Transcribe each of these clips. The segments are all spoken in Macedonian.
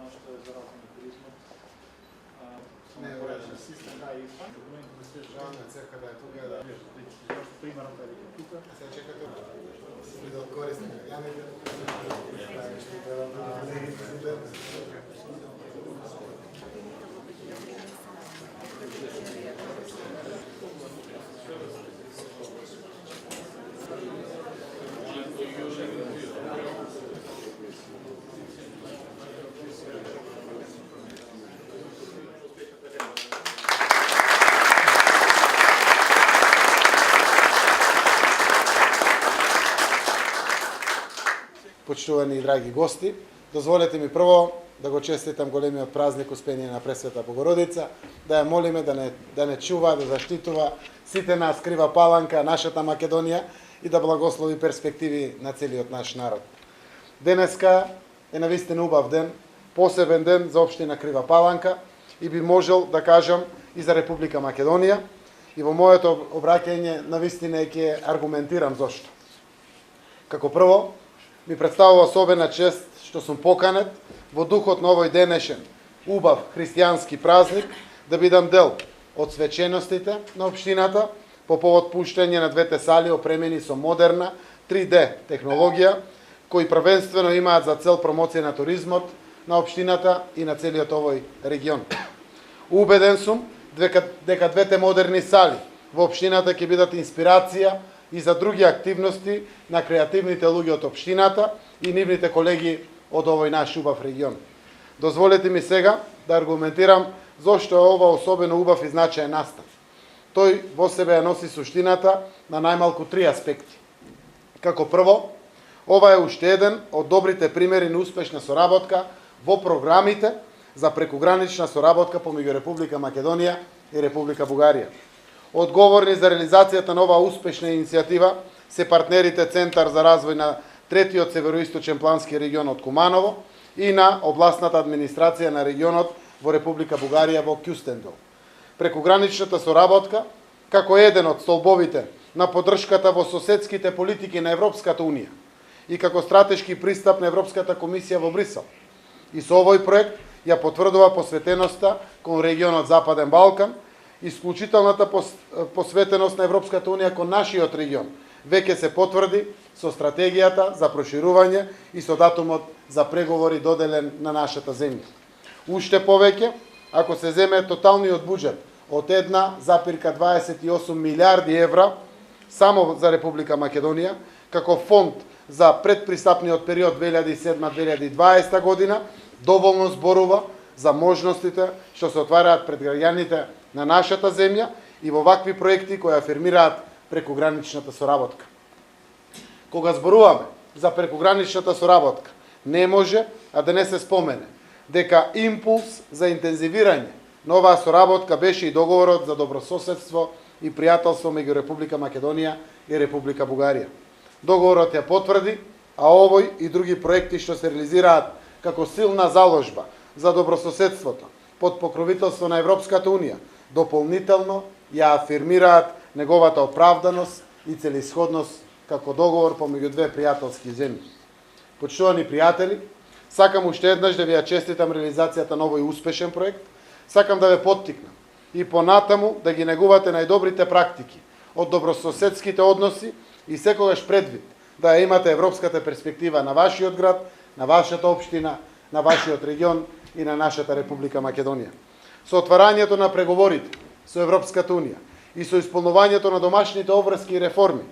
ono što je za razvoj turizma. Ne, Porečen sistem daje i dokument da sve Žalna ceha da je tu gleda. Zašto primarom da je tuka? Sad čekate do korisnika. Ja ne Почитувани и драги гости, дозволете ми прво да го честитам големиот празник Успение на Пресвета Богородица, да ја молиме да не чува, да заштитува сите нас Крива Паланка, нашата Македонија и да благослови перспективи на целиот наш народ. Денеска е навистина убав ден, посебен ден за општина Крива Паланка и би можел да кажам и за Република Македонија. И во моето обраќање навистина ќе аргументирам зошто. Како прво, ми представува особена чест што сум поканет во духот на овој денешен убав христијански празник да бидам дел од свеченостите на општината по повод пуштање на двете сали опремени со модерна 3D технологија, кои првенствено имаат за цел промоција на туризмот на општината и на целиот овој регион. Убеден сум дека двете модерни сали во општината ќе бидат инспирација и за други активности на креативните луѓе од општината и нивните колеги од овој наш убав регион. Дозволете ми сега да аргументирам зошто е ова особено убав и значаен настан. Тој во себе ја носи суштината на најмалку 3 аспекти. Како прво, ова е уште еден од добрите примери на успешна соработка во програмите за прекугранична соработка помеѓу Република Македонија и Република Бугарија. Одговорни за реализацијата на оваа успешна иницијатива се партнерите Центар за развој на третиот североисточен плански регион од Куманово и на областната администрација на регионот во Република Бугарија во Кюстендол. Прекуграничната соработка, како еден од столбовите на поддршката во соседските политики на Европската Унија и како стратешки пристап на Европската комисија во Брисел. И со овој проект ја потврдува посветеноста кон регионот Западен Балкан, исклучителната посветеност на Европската Унија кон нашиот регион веќе се потврди со стратегијата за проширување и со датумот за преговори доделен на нашата земја. Уште повеќе, ако се земе тоталниот буџет од 1,28 милиарди евра само за Република Македонија, како фонд за предпристапниот период 2007-2020 година, доволно зборува за можностите што се отвараат пред граѓаните на нашата земја и во вакви проекти кои афирмираат прекуграничната соработка. Кога зборуваме за прекуграничната соработка, не може а да не се спомене дека импулс за интензивирање на оваа соработка беше и договорот за добрососедство и пријателство меѓу Република Македонија и Република Бугарија. Договорот ја потврди, а овој и други проекти што се реализираат како силна заложба за добрососедството под покровителство на Европската Унија, дополнително ја афирмираат неговата оправданост и целисходност како договор помеѓу две пријателски земји. Почитувани пријатели, сакам уште еднаш да ви ја честитам реализацијата на овој успешен проект, сакам да ве поттикнам и понатаму да ги негувате најдобрите практики од добрососедските односи и секогаш предвид да ја имате европската перспектива на вашиот град, на вашата општина, на вашиот регион и на нашата Република Македонија. Со отварањето на преговорите со Европската Унија и со исполнувањето на домашните обврски и реформи,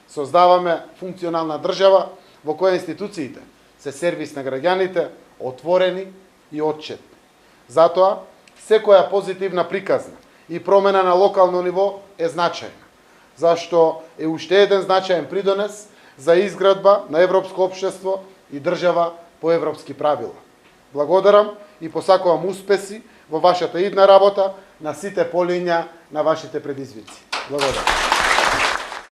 создаваме функционална држава во која институциите се сервис на граѓаните, отворени и отчетни. Затоа, секоја позитивна приказна и промена на локално ниво е значајна, зашто е уште еден значаен придонес за изградба на европско општество и држава по европски правила. Благодарам и посакувам успеси во вашата идна работа на сите полиња на вашите предизвици. Благодарам.